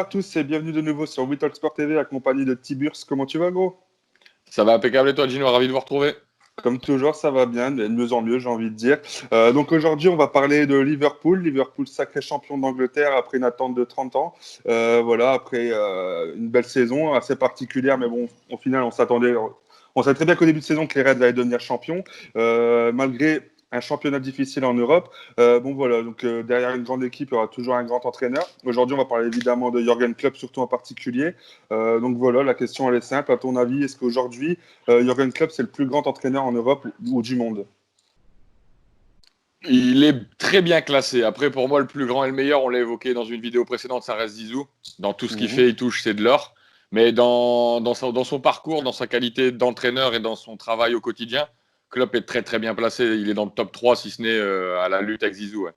tous et bienvenue de nouveau sur We Talk Sport TV accompagné de Tiburs. Comment tu vas, gros? Ça va impeccable et toi, Gino, ravi de vous retrouver. Comme toujours, ça va bien, de mieux en mieux, j'ai envie de dire. Donc aujourd'hui, on va parler de Liverpool. Liverpool, sacré champion d'Angleterre après une attente de 30 ans. Voilà, après une belle saison assez particulière, mais bon, au final, on savait très bien qu'au début de saison, que les Reds allaient devenir champions, malgré un championnat difficile en Europe. Bon voilà, donc derrière une grande équipe, il y aura toujours un grand entraîneur. Aujourd'hui, on va parler évidemment de Jürgen Klopp, surtout en particulier. Donc voilà, la question elle est simple. À ton avis, est-ce qu'aujourd'hui, Jürgen Klopp, c'est le plus grand entraîneur en Europe ou du monde? Il est très bien classé. Après, pour moi, le plus grand et le meilleur, on l'a évoqué dans une vidéo précédente, ça reste Zizou. Dans tout ce qu'il fait, il touche, c'est de l'or. Mais dans son parcours, dans sa qualité d'entraîneur et dans son travail au quotidien, Klopp est très très bien placé. Il est dans le top 3, si ce n'est à la lutte avec Zizou. Ouais.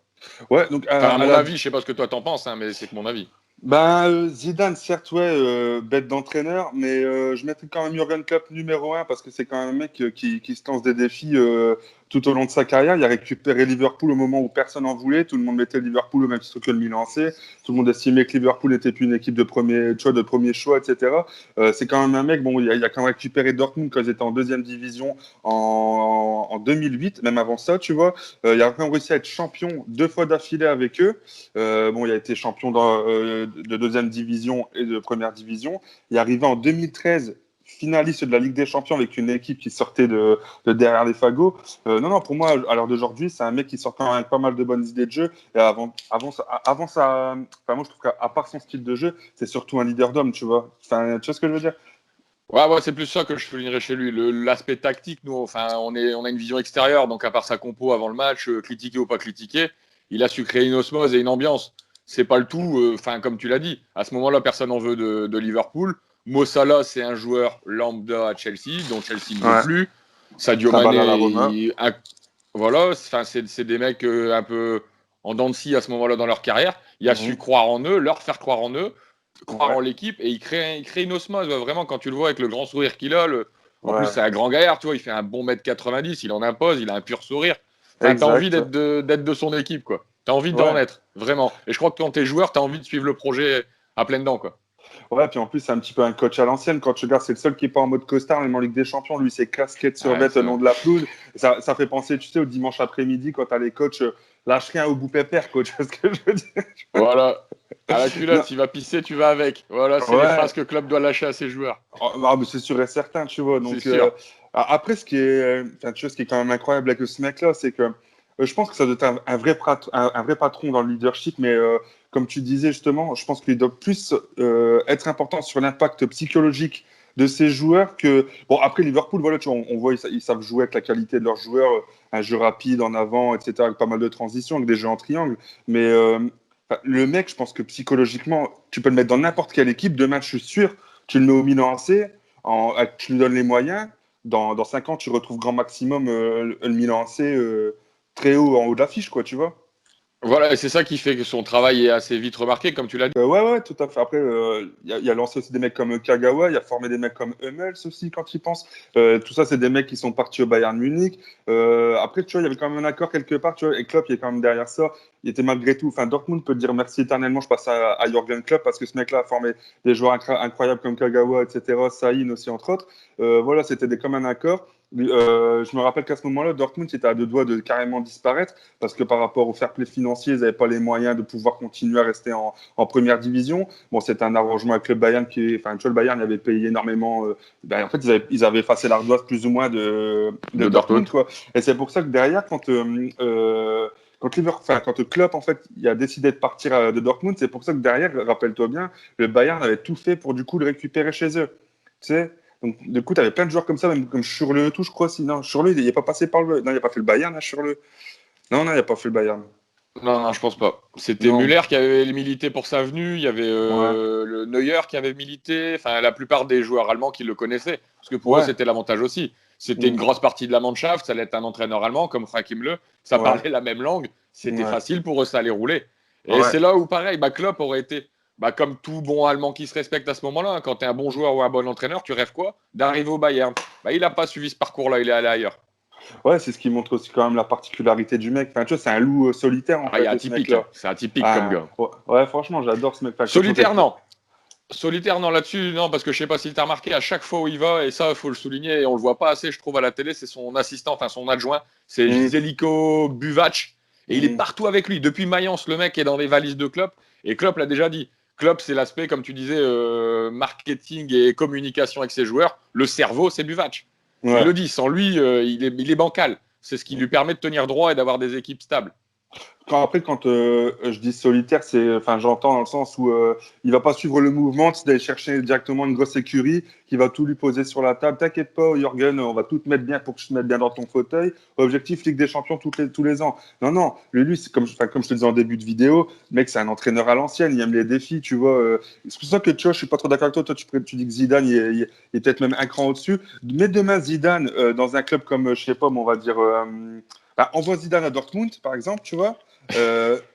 Ouais, donc Enfin, à mon avis, je ne sais pas ce que toi t'en penses, hein, mais c'est que mon avis. Zidane, certes, ouais, bête d'entraîneur, mais je mettrais quand même Jürgen Klopp numéro un parce que c'est quand même un mec qui se lance des défis tout au long de sa carrière. Il a récupéré Liverpool au moment où personne en voulait. Tout le monde mettait Liverpool au même titre que le Milan AC. Tout le monde estimait que Liverpool n'était plus une équipe de premier choix, etc. C'est quand même un mec, bon, il a quand même récupéré Dortmund quand ils étaient en deuxième division en 2008, même avant ça, tu vois. Il a quand même réussi à être champion 2 fois d'affilée avec eux. Bon, il a été champion de deuxième division et de première division. Il est arrivé en 2013 finaliste de la Ligue des Champions avec une équipe qui sortait de derrière les fagots. Non, pour moi, à l'heure d'aujourd'hui, c'est un mec qui sort quand même avec pas mal de bonnes idées de jeu. Et avant ça, enfin, moi, je trouve qu'à part son style de jeu, c'est surtout un leader d'homme, tu vois. Enfin, tu vois ce que je veux dire? Ouais, c'est plus ça que je soulignerais chez lui. L'aspect tactique, nous, enfin, on a une vision extérieure, donc à part sa compo avant le match, critiquer ou pas critiquer, il a su créer une osmose et une ambiance. C'est pas le tout, enfin, comme tu l'as dit, à ce moment-là, personne n'en veut de Liverpool. Mo Salah, c'est un joueur lambda à Chelsea, dont Chelsea ne veut Ouais. plus. Sadio Sabala la Roma. Mané, voilà, c'est des mecs un peu en dents de scie à ce moment-là dans leur carrière. Il a su croire en eux, leur faire croire en eux, croire en l'équipe, et il crée une osmose. Vraiment, quand tu le vois avec le grand sourire qu'il a, en plus, c'est un grand gaillard, tu vois, il fait un bon mètre 90, il en impose, il a un pur sourire. Enfin, t'as envie Exact. d'être de son équipe, quoi. T'as envie d'en Ouais. être, vraiment. Et je crois que quand t'es joueur, t'as envie de suivre le projet à pleines dents, quoi. Ouais, puis en plus, c'est un petit peu un coach à l'ancienne. Quand tu regardes, c'est le seul qui n'est pas en mode costard, même en Ligue des Champions. Lui, c'est casquette sur Ouais, vête le c'est long vrai. de la pelouse. Ça fait penser, tu sais, au dimanche après-midi, quand tu as les coachs lâche rien au bout pépère, coach. Tu vois ce que je veux dire? Voilà. À la Non. culotte, s'il va pisser, tu vas avec. Voilà, c'est les Ouais. phrases que Klopp doit lâcher à ses joueurs. Mais c'est sûr et certain, tu vois. C'est Donc, sûr. après, tu vois, ce qui est quand même incroyable avec ce mec-là, c'est que je pense que ça doit être un vrai patron dans le leadership, mais comme tu disais justement, je pense qu'il doit plus être important sur l'impact psychologique de ses joueurs que. Bon, après, Liverpool, voilà, tu vois, on voit, ils savent jouer avec la qualité de leurs joueurs, un jeu rapide en avant, etc., avec pas mal de transitions, avec des jeux en triangle. Mais enfin, le mec, je pense que psychologiquement, tu peux le mettre dans n'importe quelle équipe. Demain, je suis sûr, tu le mets au Milan AC, tu lui donnes les moyens. Dans 5 ans, tu retrouves grand maximum le Milan AC très haut en haut de l'affiche, quoi, tu vois. Voilà, et c'est ça qui fait que son travail est assez vite remarqué, comme tu l'as dit. Ouais, tout à fait. Après, il a lancé aussi des mecs comme Kagawa, il a formé des mecs comme Hummels aussi, quand il pense. Tout ça, c'est des mecs qui sont partis au Bayern Munich. Après, tu vois, il y avait quand même un accord quelque part, tu vois, et Klopp, il est quand même derrière ça. Il était malgré tout, enfin, Dortmund peut dire merci éternellement, je passe à Jürgen Klopp, parce que ce mec-là a formé des joueurs incroyables comme Kagawa, etc., Sahin aussi, entre autres. Voilà, c'était comme un accord. Je me rappelle qu'à ce moment-là, Dortmund était à 2 doigts de carrément disparaître parce que par rapport au fair play financier, ils n'avaient pas les moyens de pouvoir continuer à rester en première division. Bon, c'était un arrangement avec le Bayern enfin, tu vois, le Bayern avait payé énormément. En fait, ils avaient effacé l'ardoise plus ou moins de De Dortmund, Dortmund. quoi. Et c'est pour ça que derrière, quand Klopp en fait, il a décidé de partir de Dortmund, c'est pour ça que derrière, rappelle-toi bien, le Bayern avait tout fait pour du coup le récupérer chez eux. Tu sais. Donc, du coup, tu avais plein de joueurs comme ça, même comme Schürrle et tout, je crois. Non, Schürrle, il n'est pas passé par le. Non, il n'a pas fait le Bayern, là, Schürrle. Non, il n'a pas fait le Bayern. Non, je pense pas. C'était Non, Müller qui avait milité pour sa venue, il y avait ouais, le Neuer qui avait milité, enfin la plupart des joueurs allemands qui le connaissaient, parce que pour eux ouais, c'était l'avantage aussi. C'était une mm, grosse partie de la Mannschaft, ça allait être un entraîneur allemand comme Joachim Löw, ça ouais, parlait la même langue, c'était ouais, facile pour eux, ça allait rouler. Et ouais. c'est là où pareil, Klopp aurait été, comme tout bon Allemand qui se respecte à ce moment-là, hein, quand tu es un bon joueur ou un bon entraîneur, tu rêves quoi? D'arriver au Bayern. Il n'a pas suivi ce parcours-là, il est allé ailleurs. Ouais, c'est ce qui montre aussi quand même la particularité du mec. Enfin, tu vois, c'est un loup solitaire, en Il est fait, ce atypique, hein. mec-là. C'est atypique comme gars. Ouais, franchement, j'adore ce mec. Enfin, Solitaire, non. Solitaire, non, là-dessus, non, parce que je sais pas si tu as remarqué, à chaque fois où il va, et ça, il faut le souligner, et on le voit pas assez, je trouve, à la télé, c'est son assistant, enfin son adjoint, c'est Mmh, Zeljko Buvac, et il est mmh. partout avec lui. Depuis Mayence, le mec est dans les valises de Klopp, et Klopp l'a déjà dit. Klopp, c'est l'aspect, comme tu disais, marketing et communication avec ses joueurs. Le cerveau, c'est Buvac. Il Ouais. le dit, sans lui, il est bancal. C'est ce qui lui permet de tenir droit et d'avoir des équipes stables. Quand je dis solitaire, enfin, j'entends dans le sens où il va pas suivre le mouvement, c'est d'aller chercher directement une grosse écurie qui va tout lui poser sur la table. T'inquiète pas, Jürgen, on va tout te mettre bien pour que tu te mettes bien dans ton fauteuil. Objectif Ligue des Champions tous les ans. Non, non, lui c'est comme je te disais en début de vidéo, le mec, c'est un entraîneur à l'ancienne, il aime les défis, tu vois. C'est pour ça que tu vois, je suis pas trop d'accord avec toi. Toi, tu dis que Zidane, il est peut-être même un cran au-dessus. Mais demain, Zidane, dans un club comme, je sais pas, mais on va dire, bah, envoie Zidane à Dortmund, par exemple, tu vois.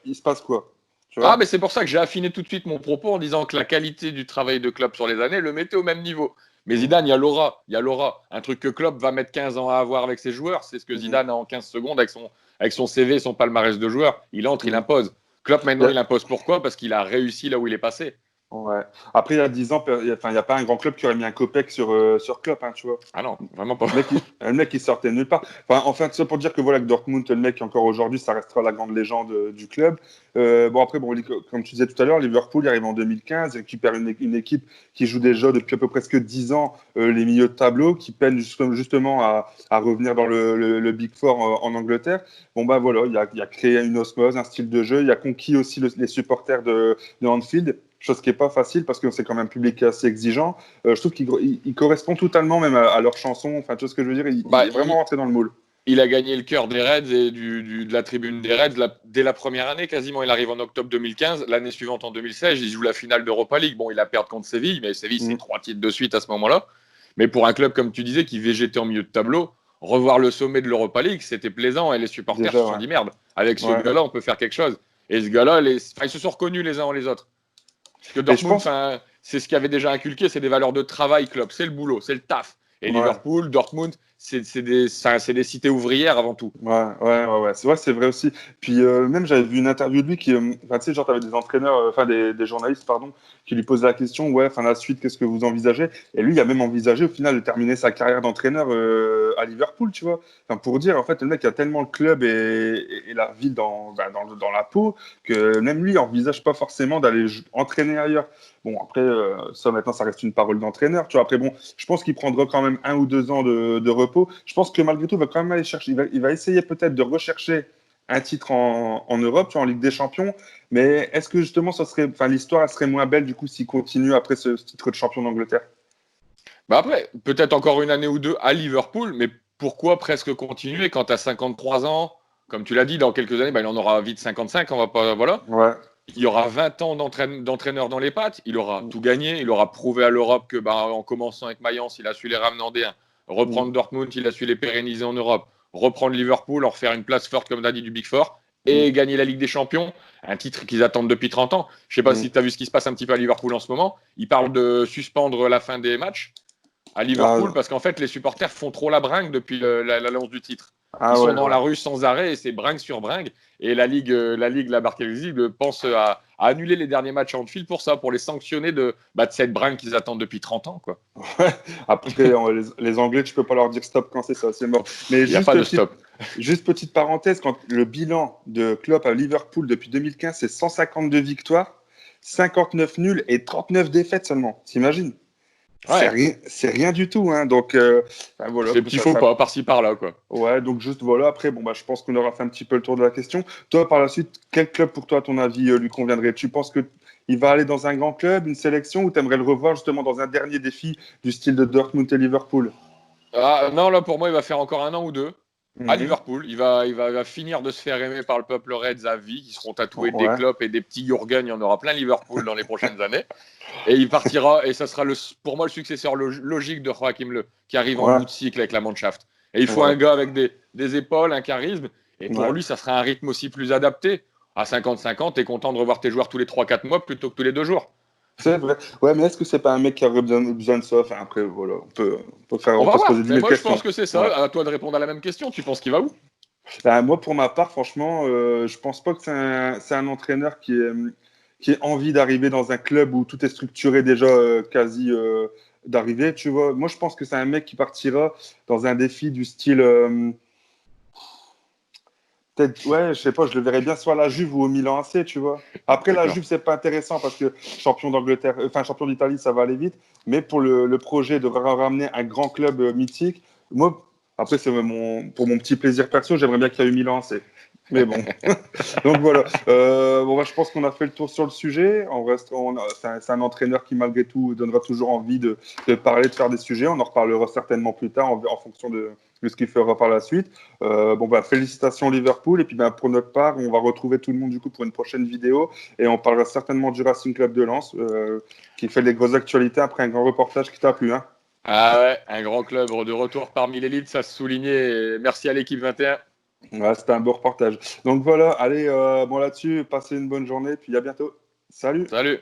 Il se passe quoi? Tu Ah, vois? mais c'est pour ça que j'ai affiné tout de suite mon propos en disant que la qualité du travail de Klopp sur les années le mettait au même niveau. Mais Mhm, Zidane, il y a l'aura. Il y a l'aura. Un truc que Klopp va mettre 15 ans à avoir avec ses joueurs, c'est ce que mhm, Zidane a en 15 secondes avec son CV, son palmarès de joueur. Il entre, il mhm. impose. Klopp, Il y maintenant, a- il impose pourquoi? Parce qu'il a réussi là où il est passé. Ouais. Après, il y a 10 ans, enfin, il n'y a pas un grand club qui aurait mis un copec sur Klopp, hein, tu vois. Ah non, vraiment pas. Le mec, il sortait de nulle part. Enfin, tout ça pour dire que voilà, que Dortmund, le mec, encore aujourd'hui, ça restera la grande légende du club. Bon, après, bon, comme tu disais tout à l'heure, Liverpool, il arrive en 2015, il récupère une équipe qui joue déjà depuis à peu presque 10 ans les milieux de tableau, qui peine justement à revenir dans le Big Four en Angleterre. Bon, bah voilà, il a créé une osmose, un style de jeu, il a conquis aussi les supporters de Anfield. Chose qui n'est pas facile parce que c'est quand même un public assez exigeant. Je trouve qu'il correspond totalement même à leurs chansons. Enfin, tu vois ce que je veux dire? Il Bah, est vraiment rentré dans le moule. il a gagné le cœur des Reds et de la tribune des Reds dès la première année quasiment. Il arrive en octobre 2015. L'année suivante, en 2016, il joue la finale d'Europa League. Bon, il a perdu contre Séville, mais Séville, c'est Mm. 3 titres de suite à ce moment-là. Mais pour un club, comme tu disais, qui végétait en milieu de tableau, revoir le sommet de l'Europa League, c'était plaisant. Et les supporters se Déjà, sont ouais. dit merde, avec ce Ouais. gars-là, on peut faire quelque chose. Et ce gars-là, ils se sont reconnus les uns en les autres. Parce que Et je Dortmund, pense, c'est ce qui avait déjà inculqué, c'est des valeurs de travail club, c'est le boulot, c'est le taf. Et ouais. Liverpool, Dortmund, c'est des cités ouvrières avant tout. Ouais, ouais, ouais, ouais. C'est vrai aussi. Puis même j'avais vu une interview de lui qui, enfin, tu sais, genre t'avais des entraîneurs, enfin des journalistes, pardon, qui lui posaient la question, ouais, enfin la suite, qu'est-ce que vous envisagez? Et lui, il a même envigé au final de terminer sa carrière d'entraîneur à Liverpool, tu vois. Enfin, pour dire, en fait, le mec a tellement le club et la ville dans la peau que même lui, il envisage pas forcément d'aller entraîner ailleurs. Bon, après, ça maintenant, ça reste une parole d'entraîneur, tu vois. Après, bon, je pense qu'il prendra quand même 1 ou 2 ans de repos. Je pense que malgré tout, il va quand même aller chercher. Il va essayer peut-être de rechercher un titre en Europe, tu vois, en Ligue des Champions. Mais est-ce que justement, enfin, l'histoire elle serait moins belle du coup s'il continue après ce titre de champion d'Angleterre? Bah après, peut-être encore une année ou deux à Liverpool, mais pourquoi presque continuer quand tu as 53 ans? Comme tu l'as dit, dans quelques années, bah, il en aura vite 55, on va pas, voilà. Ouais. Il y aura 20 ans d'entraîneur dans les pattes, il aura tout gagné, il aura prouvé à l'Europe que, bah, en commençant avec Mayence, il a su les ramener en D1, reprendre Mm, Dortmund, il a su les pérenniser en Europe, reprendre Liverpool, en refaire une place forte, comme tu as dit, du Big Four, mm, et gagner la Ligue des Champions, un titre qu'ils attendent depuis 30 ans. Je ne sais pas mm. si tu as vu ce qui se passe un petit peu à Liverpool en ce moment. Ils parlent de suspendre la fin des matchs à Liverpool Ah, parce qu'en fait, les supporters font trop la bringue depuis l'annonce du titre. Ils ah sont ouais, dans ouais. la rue sans arrêt et c'est bringue sur bringue. Et la Barclays League pense à annuler les derniers matchs en fil pour ça, pour les sanctionner de cette bringue qu'ils attendent depuis 30 ans. Quoi. Après, les Anglais, tu peux pas leur dire stop quand c'est ça, c'est mort. Mais Il n'y a pas de stop. juste petite parenthèse, quand le bilan de Klopp à Liverpool depuis 2015, c'est 152 victoires, 59 nuls et 39 défaites seulement. T'imagines? Ouais, C'est rien du tout, hein. Donc, ben voilà, c'est petit faux pas, par-ci par-là. Quoi. ouais, donc juste voilà. Après, bon, bah, je pense qu'on aura fait un petit peu le tour de la question. Toi, par la suite, quel club pour toi, à ton avis, lui conviendrait? Tu penses que il va aller dans un grand club, une sélection, ou t'aimerais le revoir justement dans un dernier défi du style de Dortmund et Liverpool? Ah, non, là, pour moi, il va faire encore un an ou deux à Mhm. Liverpool. Il va finir de se faire aimer par le peuple Reds à vie. Ils seront tatoués des Ouais, clopes et des petits Jurgen. Il y en aura plein Liverpool dans les prochaines années. Et il partira, et ça sera pour moi le successeur logique de Joachim Le, qui arrive en ouais, bout de cycle avec la Mannschaft. Et il faut ouais, un gars avec des épaules, un charisme, et pour ouais. lui, ça sera un rythme aussi plus adapté. À 50-50, t'es content de revoir tes joueurs tous les 3-4 mois plutôt que tous les 2 jours. C'est vrai. Ouais, mais est-ce que c'est pas un mec qui aurait besoin de ça? Enfin, après, voilà, On on va peut se poser voir, 10 mais 000 moi je pense questions. que c'est Ouais. ça. À toi de répondre à la même question. Tu penses qu'il va où? Ben, moi, pour ma part, franchement, je pense pas que c'est un entraîneur qui ait envie d'arriver dans un club où tout est structuré déjà quasi d'arriver, tu vois. Moi, je pense que c'est un mec qui partira dans un défi du style peut-être, ouais, je sais pas, je le verrais bien soit à la Juve ou au Milan AC, tu vois. Après, la D'accord. Juve, c'est pas intéressant parce que champion d'Angleterre, enfin champion d'Italie, ça va aller vite. Mais pour le projet de ramener un grand club mythique, moi, après, c'est pour mon petit plaisir perso, j'aimerais bien qu'il y ait eu Milan AC. Mais bon. Donc voilà. Bon, bah, je pense qu'on a fait le tour sur le sujet. C'est un entraîneur qui, malgré tout, donnera toujours envie de parler, de faire des sujets. On en reparlera certainement plus tard en fonction de ce qu'il fera par la suite. Bon, bah, félicitations Liverpool. Et puis, bah, pour notre part, on va retrouver tout le monde du coup pour une prochaine vidéo. Et on parlera certainement du Racing Club de Lens, qui fait les grosses actualités après un grand reportage qui t'a plu. Hein. Ah ouais, un grand club de retour parmi l'élite, ça se soulignait. Merci à l'équipe 21. Ouais, c'était un beau reportage. Donc voilà, allez, bon là-dessus, passez une bonne journée. Puis à bientôt. Salut! Salut.